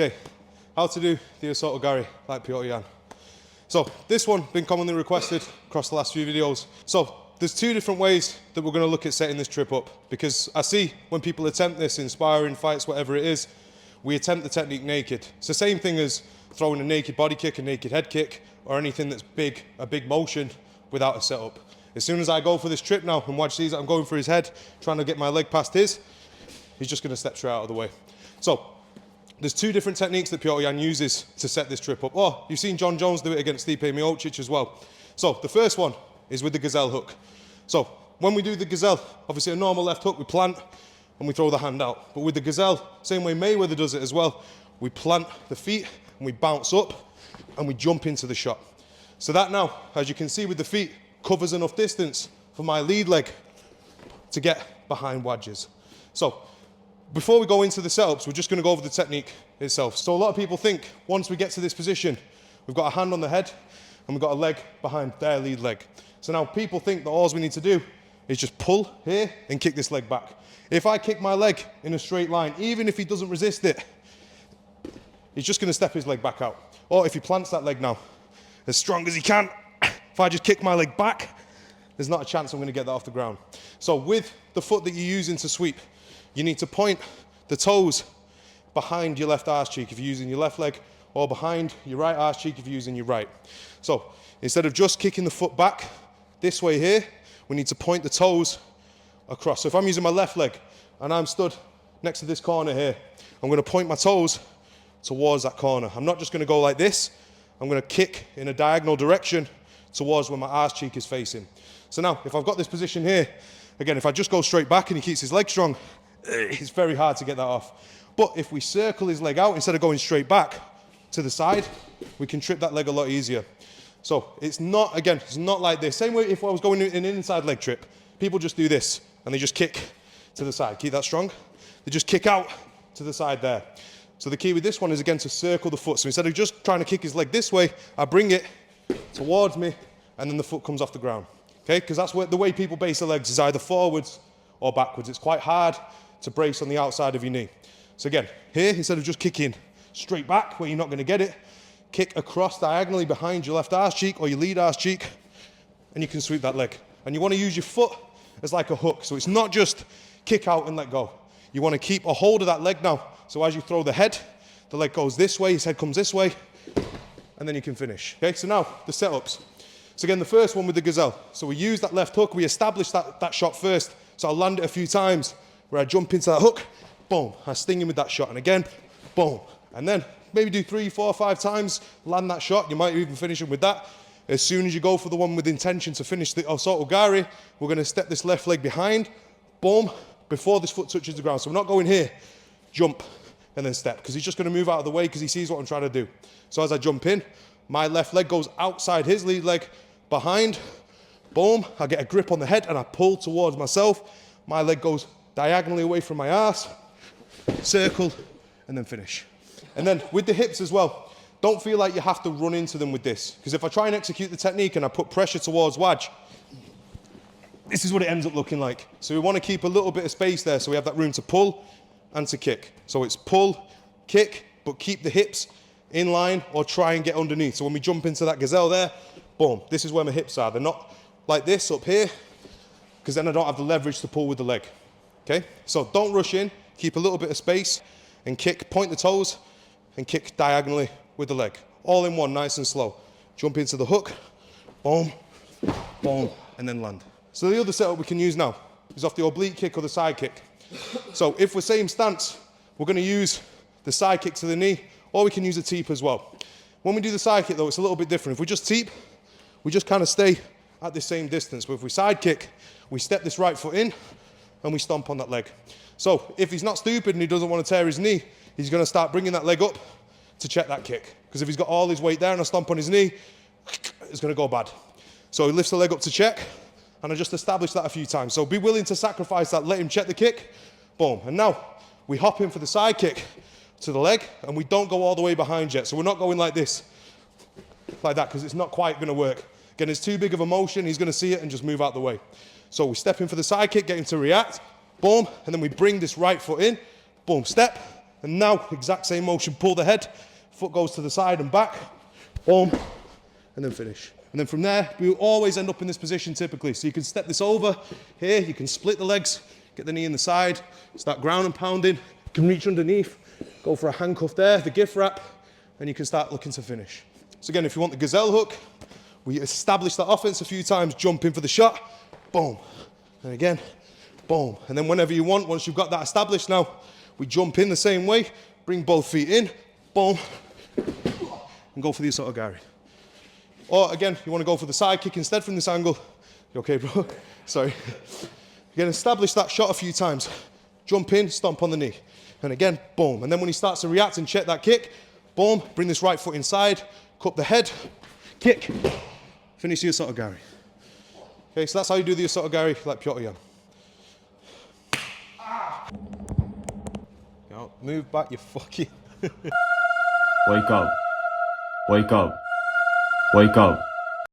Okay, how to do the Osoto Gari like Petr Yan. So this one been commonly requested across the last few videos. So there's two different ways that we're going to look at setting this trip up, because I see when people attempt this in sparring, fights, whatever it is, we attempt the technique naked. It's the same thing as throwing a naked body kick, a naked head kick, or anything that's big, a big motion without a setup. As soon as I go for this trip now and watch these, I'm going for his head, trying to get my leg past his, he's just going to step straight out of the way. So there's two different techniques that Petr Yan uses to set this trip up. Oh, you've seen John Jones do it against Stipe Miocic as well. So the first one is with the Gazelle hook. So when we do the Gazelle, obviously a normal left hook, we plant and we throw the hand out. But with the Gazelle, same way Mayweather does it as well, we plant the feet and we bounce up and we jump into the shot. So that now, as you can see with the feet, covers enough distance for my lead leg to get behind wedges. So before we go into the setups, we're just going to go over the technique itself. So a lot of people think once we get to this position, we've got a hand on the head and we've got a leg behind their lead leg. So now people think that all we need to do is just pull here and kick this leg back. If I kick my leg in a straight line, even if he doesn't resist it, he's just going to step his leg back out. Or if he plants that leg now as strong as he can, if I just kick my leg back, there's not a chance I'm going to get that off the ground. So with the foot that you're using to sweep, you need to point the toes behind your left arse cheek if you're using your left leg, or behind your right arse cheek if you're using your right. So instead of just kicking the foot back this way here, we need to point the toes across. So if I'm using my left leg and I'm stood next to this corner here, I'm going to point my toes towards that corner. I'm not just going to go like this. I'm going to kick in a diagonal direction towards where my arse cheek is facing. So now, if I've got this position here, again, if I just go straight back and he keeps his leg strong, it's very hard to get that off. But if we circle his leg out, instead of going straight back to the side, we can trip that leg a lot easier. So it's not, again, it's not like this. Same way if I was going in an inside leg trip, people just do this and they just kick to the side. Keep that strong. They just kick out to the side there. So the key with this one is, again, to circle the foot. So instead of just trying to kick his leg this way, I bring it towards me and then the foot comes off the ground. Okay, because that's the way people base their legs, is either forwards or backwards. It's quite hard to brace on the outside of your knee. So again, here, instead of just kicking straight back where you're not going to get it, kick across diagonally behind your left arse cheek or your lead arse cheek, and you can sweep that leg. And you want to use your foot as like a hook. So it's not just kick out and let go. You want to keep a hold of that leg now. So as you throw the head, the leg goes this way, his head comes this way, and then you can finish. Okay, so now the setups. So again, the first one with the Gazelle. So we use that left hook, we establish that shot first. So I'll land it a few times where I jump into that hook, boom, I sting him with that shot, and again, boom. And then maybe do 3, 4, 5 times, land that shot. You might even finish him with that. As soon as you go for the one with intention to finish the Osoto Gari, we're going to step this left leg behind, boom, before this foot touches the ground. So we're not going here, jump, and then step, because he's just going to move out of the way because he sees what I'm trying to do. So as I jump in, my left leg goes outside his lead leg, behind, boom, I get a grip on the head and I pull towards myself. My leg goes diagonally away from my ass, circle, and then finish. And then with the hips as well, don't feel like you have to run into them with this, because if I try and execute the technique and I put pressure towards wedge, this is what it ends up looking like. So we want to keep a little bit of space there so we have that room to pull and to kick. So it's pull, kick, but keep the hips in line or try and get underneath. So when we jump into that Gazelle there, boom, this is where my hips are. They're not like this up here, because then I don't have the leverage to pull with the leg. Okay, so don't rush in, keep a little bit of space and kick, point the toes and kick diagonally with the leg. All in one, nice and slow. Jump into the hook, boom, boom, and then land. So the other setup we can use now is off the oblique kick or the side kick. So if we're same stance, we're going to use the side kick to the knee, or we can use a teep as well. When we do the side kick though, it's a little bit different. If we just teep, we just kind of stay at the same distance. But if we side kick, we step this right foot in and we stomp on that leg. So if he's not stupid and he doesn't want to tear his knee, he's going to start bringing that leg up to check that kick. Because if he's got all his weight there and I stomp on his knee, it's going to go bad. So he lifts the leg up to check, and I just established that a few times. So be willing to sacrifice that, let him check the kick, boom. And now we hop in for the side kick to the leg, and we don't go all the way behind yet. So we're not going like this, like that, because it's not quite going to work. Again, it's too big of a motion. He's going to see it and just move out the way. So we step in for the side kick, get him to react, boom, and then we bring this right foot in, boom, step, And now, exact same motion, pull the head, foot goes to the side and back, boom, and then finish. And then from there, we will always end up in this position typically. So you can step this over here, you can split the legs, get the knee in the side, start ground and pounding, you can reach underneath, go for a handcuff there, the gift wrap, and you can start looking to finish. So again, if you want the gazelle hook, we establish that offense a few times, jump in for the shot, boom, and again, boom. And then whenever you want, once you've got that established now, we jump in the same way, bring both feet in, boom, and go for the Osoto Gari. Or again, you want to go for the side kick instead from this angle. You okay, bro? Sorry. Again, establish that shot a few times. Jump in, stomp on the knee. And again, boom. And then when he starts to react and check that kick, boom, bring this right foot inside, cup the head, kick, finish the Osoto Gari. Okay, so that's how you do the Osoto Gari like Petr Yan. Now, move back, you fucking... Wake up. Wake up. Wake up.